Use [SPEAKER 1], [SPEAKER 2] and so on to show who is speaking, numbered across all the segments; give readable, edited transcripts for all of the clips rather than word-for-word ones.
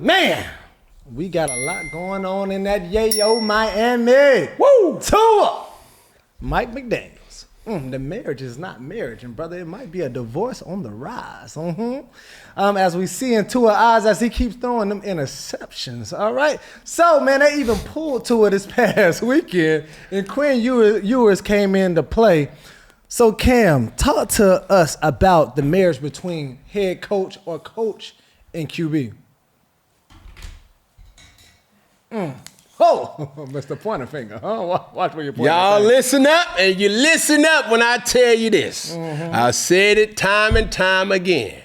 [SPEAKER 1] Man, we got a lot going on in that yayo Miami. Woo! Tua! Mike McDaniels. The marriage is not marriage, and brother, it might be a divorce on the rise. As we see in Tua's eyes as he keeps throwing them interceptions. All right. So, man, they even pulled Tua this past weekend, and Quinn Ewers came into play. So, Cam, talk to us about the marriage between head coach or coach and QB. Oh, Mr. Pointer Finger. Watch where you're pointing.
[SPEAKER 2] Y'all listen up, and you listen up when I tell you this. I said it time and time again.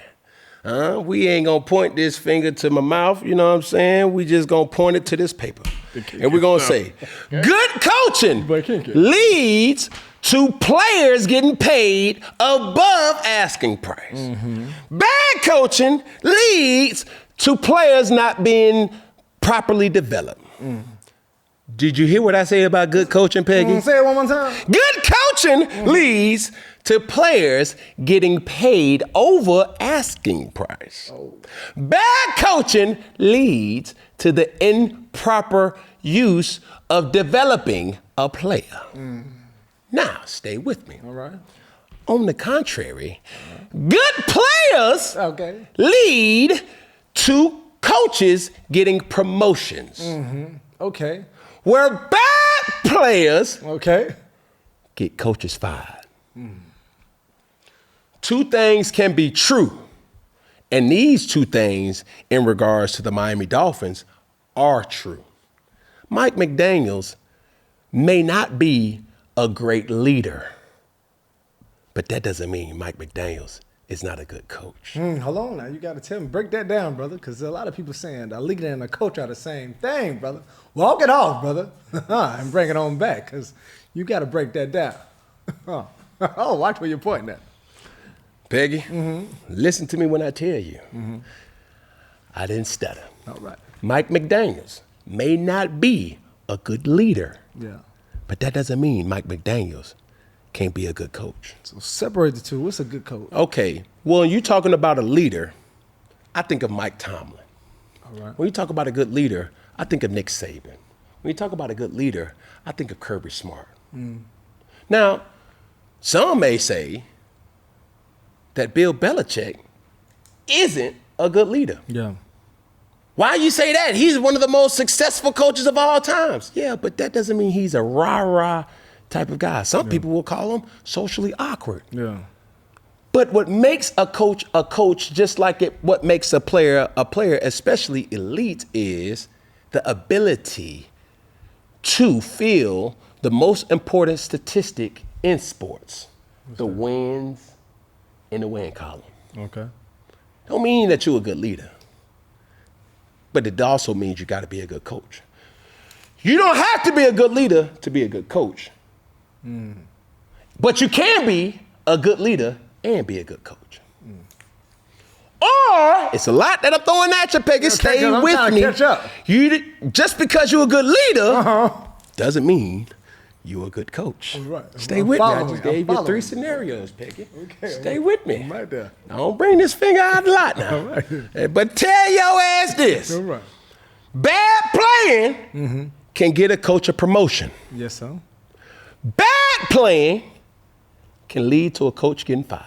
[SPEAKER 2] We ain't going to point this finger to my mouth, you know what I'm saying? We just going to point it to this paper. And we're going to say, good coaching leads to players getting paid above asking price. Bad coaching leads to players not being properly developed. Did you hear what I said about good coaching, Peggy?
[SPEAKER 1] Say it one more time.
[SPEAKER 2] Good coaching leads to players getting paid over asking price. Bad coaching leads to the improper use of developing a player. Now, stay with me.
[SPEAKER 1] All right.
[SPEAKER 2] On the contrary, good players lead to coaches getting promotions.
[SPEAKER 1] Okay.
[SPEAKER 2] Where bad players get coaches fired. Two things can be true, and these two things in regards to the Miami Dolphins are true. Mike McDaniels may not be a great leader, but that doesn't mean Mike McDaniels is not a good coach.
[SPEAKER 1] Hold on now. You got to tell me. Break that down, brother, because a lot of people saying a leader and a coach are the same thing, brother. Walk it off, brother, and bring it on back, because you got to break that down. Watch where you're pointing at.
[SPEAKER 2] Peggy, listen to me when I tell you. I didn't stutter.
[SPEAKER 1] All right.
[SPEAKER 2] Mike McDaniels may not be a good leader, but that doesn't mean Mike McDaniels can't be a good coach.
[SPEAKER 1] So separate the two. What's a good coach?
[SPEAKER 2] Okay. Well, when you're talking about a leader, I think of Mike Tomlin.
[SPEAKER 1] All right.
[SPEAKER 2] When you talk about a good leader, I think of Nick Saban. When you talk about a good leader, I think of Kirby Smart. Now, some may say that Bill Belichick isn't a good leader.
[SPEAKER 1] Yeah.
[SPEAKER 2] Why you say that? He's one of the most successful coaches of all times. Yeah, but that doesn't mean he's a rah-rah type of guy. Some people will call him socially awkward.
[SPEAKER 1] Yeah.
[SPEAKER 2] But what makes a coach, just like what makes a player, especially elite, is the ability to feel the most important statistic in sports, the wins in the win column.
[SPEAKER 1] Okay.
[SPEAKER 2] Don't mean that you're a good leader, but it also means you got to be a good coach. You don't have to be a good leader to be a good coach. But you can be a good leader and be a good coach. Or, it's a lot that I'm throwing at you, Peggy. Stay with me.
[SPEAKER 1] Catch up.
[SPEAKER 2] Just because you're a good leader doesn't mean you're a good coach.
[SPEAKER 1] Right.
[SPEAKER 2] Stay with me. I just gave you 3 scenarios, Peggy.
[SPEAKER 1] Okay.
[SPEAKER 2] Stay with me.
[SPEAKER 1] I'm right there.
[SPEAKER 2] I don't bring this finger out a lot now.
[SPEAKER 1] Right.
[SPEAKER 2] But tell your ass this.
[SPEAKER 1] All right.
[SPEAKER 2] Bad playing can get a coach a promotion.
[SPEAKER 1] Yes, sir.
[SPEAKER 2] Bad playing can lead to a coach getting fired.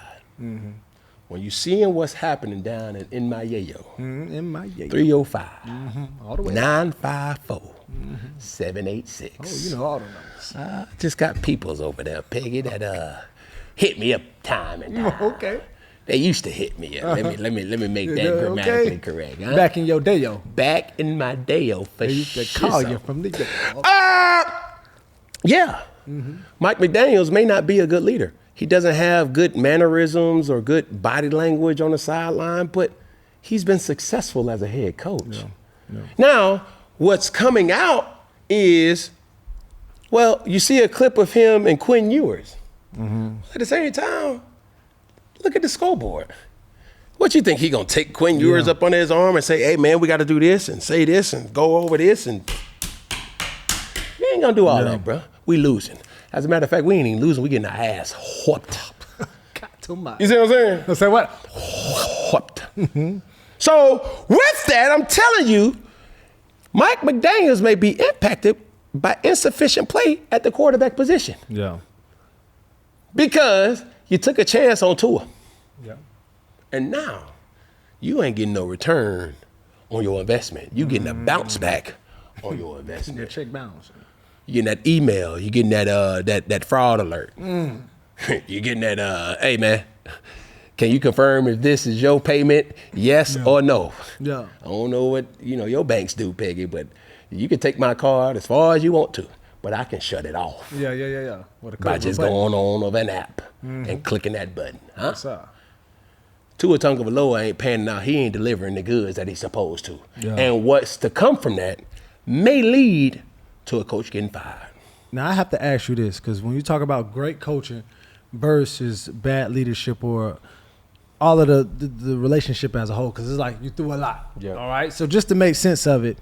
[SPEAKER 2] When you seeing what's happening down in my yayo,
[SPEAKER 1] In my yayo.
[SPEAKER 2] 305,
[SPEAKER 1] All the way.
[SPEAKER 2] 954, 786.
[SPEAKER 1] Oh, you know all the numbers.
[SPEAKER 2] Just got peoples over there, Peggy, that hit me up time and time.
[SPEAKER 1] Okay.
[SPEAKER 2] They used to hit me up. Let me make that grammatically correct. Huh?
[SPEAKER 1] Back in your dayo.
[SPEAKER 2] Back in my dayo for
[SPEAKER 1] They used to call you from the yayo.
[SPEAKER 2] Yeah. Mike McDaniels may not be a good leader. He doesn't have good mannerisms or good body language on the sideline, but he's been successful as a head coach. Now, what's coming out is, well, you see a clip of him and Quinn Ewers. At the same time, look at the scoreboard. What you think, he gonna take Quinn Ewers up under his arm and say, hey man, we gotta do this and say this and go over this, and we ain't gonna do all that, bro. We losing. As a matter of fact, we ain't even losing. We getting our ass whooped.
[SPEAKER 1] Got too much.
[SPEAKER 2] You see what I'm saying?
[SPEAKER 1] Say what?
[SPEAKER 2] Whooped. So with that, I'm telling you, Mike McDaniels may be impacted by insufficient play at the quarterback position.
[SPEAKER 1] Yeah.
[SPEAKER 2] Because you took a chance on Tua.
[SPEAKER 1] Yeah.
[SPEAKER 2] And now you ain't getting no return on your investment. You getting a bounce back on your investment.
[SPEAKER 1] Your check bounce.
[SPEAKER 2] You getting that email. You getting that fraud alert. You getting that, hey man, can you confirm if this is your payment, yes or no?
[SPEAKER 1] Yeah.
[SPEAKER 2] I don't know what your banks do, Peggy, but you can take my card as far as you want to, but I can shut it off.
[SPEAKER 1] Yeah.
[SPEAKER 2] By just going on of an app and clicking that button. Huh?
[SPEAKER 1] Yes, sir.
[SPEAKER 2] Tua Tagovailoa ain't panning out. He ain't delivering the goods that he's supposed to.
[SPEAKER 1] Yeah.
[SPEAKER 2] And what's to come from that may lead to a coach getting fired.
[SPEAKER 1] Now, I have to ask you this, because when you talk about great coaching versus bad leadership or all of the relationship as a whole, because it's like you threw a lot.
[SPEAKER 2] Yeah.
[SPEAKER 1] All right? So just to make sense of it,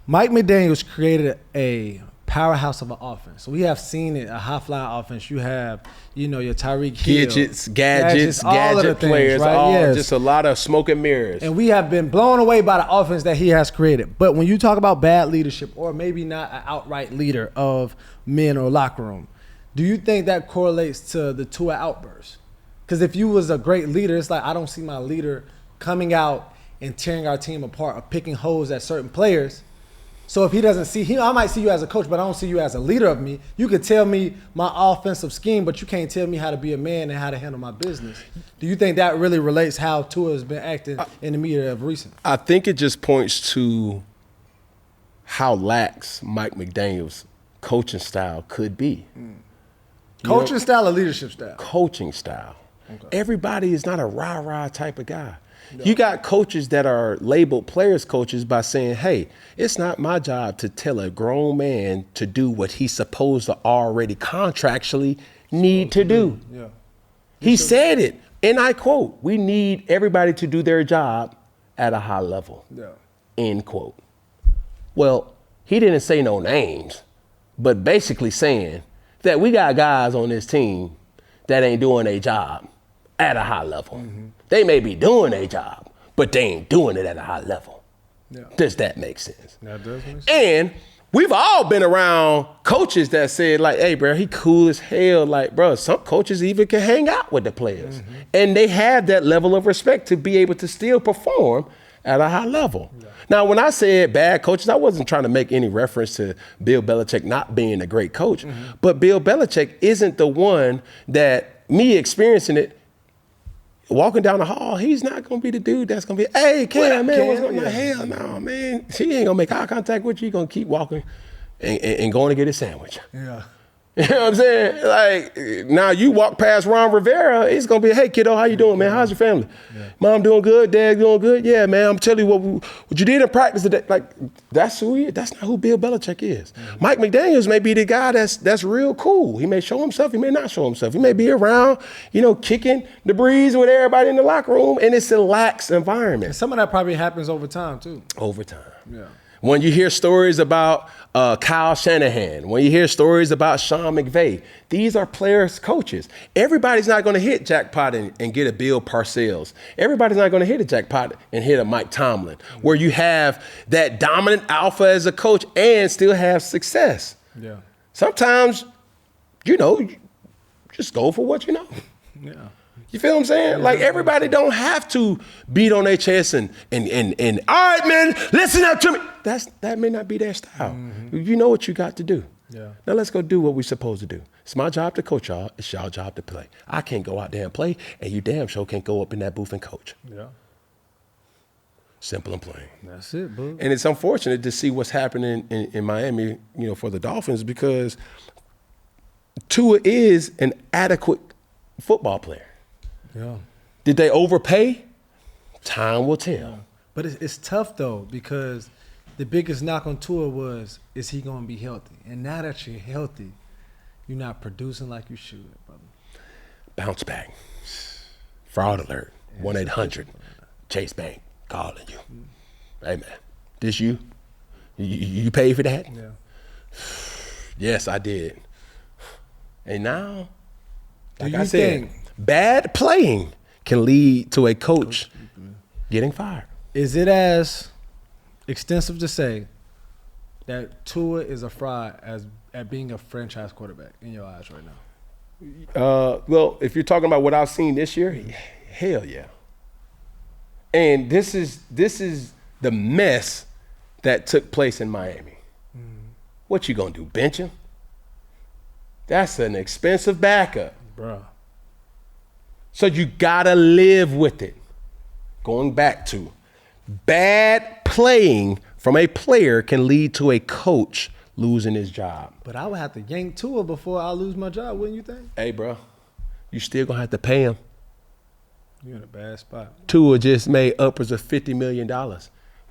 [SPEAKER 1] Mike McDaniels created a powerhouse of an offense. So we have seen it, a high-flying offense. You have, your Tyreek Hill.
[SPEAKER 2] Gadget
[SPEAKER 1] all of the
[SPEAKER 2] players,
[SPEAKER 1] things, right? Yes.
[SPEAKER 2] Just a lot of smoke and mirrors.
[SPEAKER 1] And we have been blown away by the offense that he has created. But when you talk about bad leadership, or maybe not an outright leader of men or locker room, do you think that correlates to the Tua outburst? Because if you was a great leader, it's like I don't see my leader coming out and tearing our team apart or picking holes at certain players. So if he doesn't see, I might see you as a coach, but I don't see you as a leader of me. You could tell me my offensive scheme, but you can't tell me how to be a man and how to handle my business. Do you think that really relates how Tua has been acting in the media of recent?
[SPEAKER 2] I think it just points to how lax Mike McDaniel's coaching style could be.
[SPEAKER 1] Coaching style or leadership style?
[SPEAKER 2] Coaching style.
[SPEAKER 1] Okay.
[SPEAKER 2] Everybody is not a rah-rah type of guy. No. You got coaches that are labeled players coaches by saying, hey, it's not my job to tell a grown man to do what he's supposed to already contractually need to do.
[SPEAKER 1] Yeah.
[SPEAKER 2] He said it, and I quote, we need everybody to do their job at a high level, end quote. Well, he didn't say no names, but basically saying that we got guys on this team that ain't doing their job at a high level. They may be doing their job, but they ain't doing it at a high level. Yeah. Does that make sense?
[SPEAKER 1] That does make sense.
[SPEAKER 2] And we've all been around coaches that said, like, hey, bro, he cool as hell. Like, bro, some coaches even can hang out with the players. And they have that level of respect to be able to still perform at a high level. Yeah. Now, when I said bad coaches, I wasn't trying to make any reference to Bill Belichick not being a great coach. But Bill Belichick isn't the one that, me experiencing it, walking down the hall, he's not going to be the dude that's going to be, hey, Cam, man, what's going on? Hell no, man. He ain't going to make eye contact with you. He's going to keep walking and going to get his sandwich.
[SPEAKER 1] Yeah.
[SPEAKER 2] You know what I'm saying? Like, now you walk past Ron Rivera, it's going to be, hey, kiddo, how you doing, man? How's your family? Yeah. Mom doing good? Dad doing good? Yeah, man, I'm telling you what you did in practice today. Like, that's who he is. That's not who Bill Belichick is. Mike McDaniels may be the guy that's real cool. He may show himself. He may not show himself. He may be around, kicking the breeze with everybody in the locker room, and it's a lax environment.
[SPEAKER 1] And some of that probably happens over time, too.
[SPEAKER 2] Over time.
[SPEAKER 1] Yeah.
[SPEAKER 2] When you hear stories about Kyle Shanahan, when you hear stories about Sean McVay, these are players, coaches. Everybody's not going to hit jackpot and get a Bill Parcells. Everybody's not going to hit a jackpot and hit a Mike Tomlin, where you have that dominant alpha as a coach and still have success.
[SPEAKER 1] Yeah.
[SPEAKER 2] Sometimes, just go for what you know.
[SPEAKER 1] Yeah.
[SPEAKER 2] You feel what I'm saying? Like, everybody don't have to beat on their chest and all right, man, listen up to me. That may not be their style. You know what you got to do. Yeah. Now let's go do what we're supposed to do. It's my job to coach y'all. It's y'all job to play. I can't go out there and play, and you damn sure can't go up in that booth and coach.
[SPEAKER 1] Yeah.
[SPEAKER 2] Simple and plain.
[SPEAKER 1] That's it, boo.
[SPEAKER 2] And it's unfortunate to see what's happening in Miami, for the Dolphins, because Tua is an adequate football player.
[SPEAKER 1] Yeah.
[SPEAKER 2] Did they overpay? Time will tell.
[SPEAKER 1] Yeah. But it's tough, though, because the biggest knock on Tua was, is he going to be healthy? And now that you're healthy, you're not producing like you should, brother.
[SPEAKER 2] Bounce back. Fraud alert. 1-800 Chase Bank calling you. Hey, man, this you? You paid for that?
[SPEAKER 1] Yeah.
[SPEAKER 2] Yes, I did. And now, like
[SPEAKER 1] Do
[SPEAKER 2] I
[SPEAKER 1] you
[SPEAKER 2] said,
[SPEAKER 1] think
[SPEAKER 2] bad playing can lead to a coach getting fired.
[SPEAKER 1] Is it as extensive to say that Tua is a fraud at being a franchise quarterback in your eyes right now?
[SPEAKER 2] Well, if you're talking about what I've seen this year, hell yeah. And this is the mess that took place in Miami. What you gonna do, bench him? That's an expensive backup.
[SPEAKER 1] Bruh.
[SPEAKER 2] So you gotta live with it. Going back to bad playing from a player can lead to a coach losing his job.
[SPEAKER 1] But I would have to yank Tua before I lose my job, wouldn't you think?
[SPEAKER 2] Hey, bro, you still gonna have to pay him.
[SPEAKER 1] You're in a bad spot.
[SPEAKER 2] Tua just made upwards of $50 million.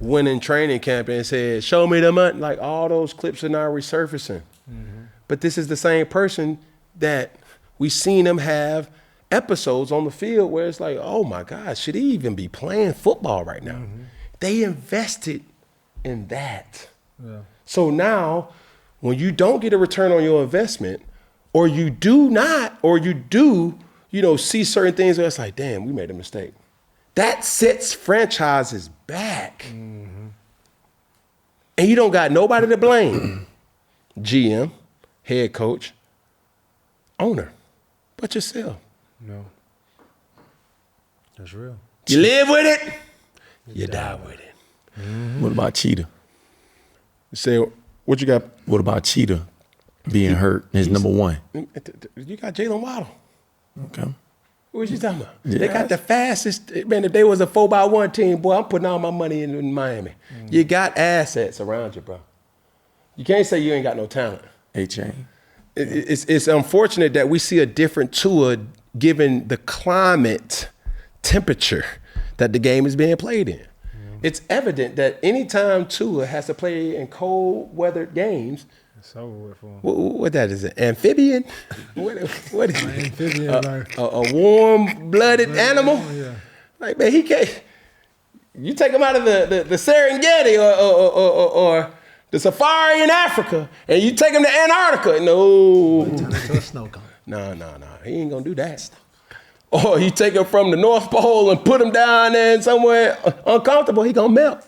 [SPEAKER 2] Went in training camp and said, show me the money. Like, all those clips are now resurfacing. But this is the same person that we seen him have episodes on the field where it's like, oh my God, should he even be playing football right now? They invested in that.
[SPEAKER 1] Yeah.
[SPEAKER 2] So now, when you don't get a return on your investment, or you do not, or you do, see certain things where it's like, damn, we made a mistake. That sets franchises back. And you don't got nobody to blame. GM, head coach, owner, but yourself.
[SPEAKER 1] No. That's real.
[SPEAKER 2] You live with it, you die with it.
[SPEAKER 3] What about Cheetah?
[SPEAKER 2] You say, what you got?
[SPEAKER 3] What about Cheetah being hurt? His number one.
[SPEAKER 2] You got Jalen Waddle.
[SPEAKER 3] Okay.
[SPEAKER 2] What you talking about?
[SPEAKER 3] Yeah.
[SPEAKER 2] They got the fastest. Man, if they was a 4x1 team, boy, I'm putting all my money in Miami. You got assets around you, bro. You can't say you ain't got no talent.
[SPEAKER 3] A-Chain.
[SPEAKER 2] It's unfortunate that we see a different Tua given the climate temperature that the game is being played in. It's evident that anytime Tua has to play in cold weathered games,
[SPEAKER 1] It's over with for him.
[SPEAKER 2] what that is, an amphibian? what is it?
[SPEAKER 1] Amphibian,
[SPEAKER 2] A warm-blooded animal?
[SPEAKER 1] Yeah.
[SPEAKER 2] Like, man, he can't. You take him out of the Serengeti or the safari in Africa, and you take him to Antarctica. No.
[SPEAKER 1] Turn into a snow cone.
[SPEAKER 2] No. He ain't gonna do that. Or you take him from the North Pole and put him down there somewhere uncomfortable, he gonna melt.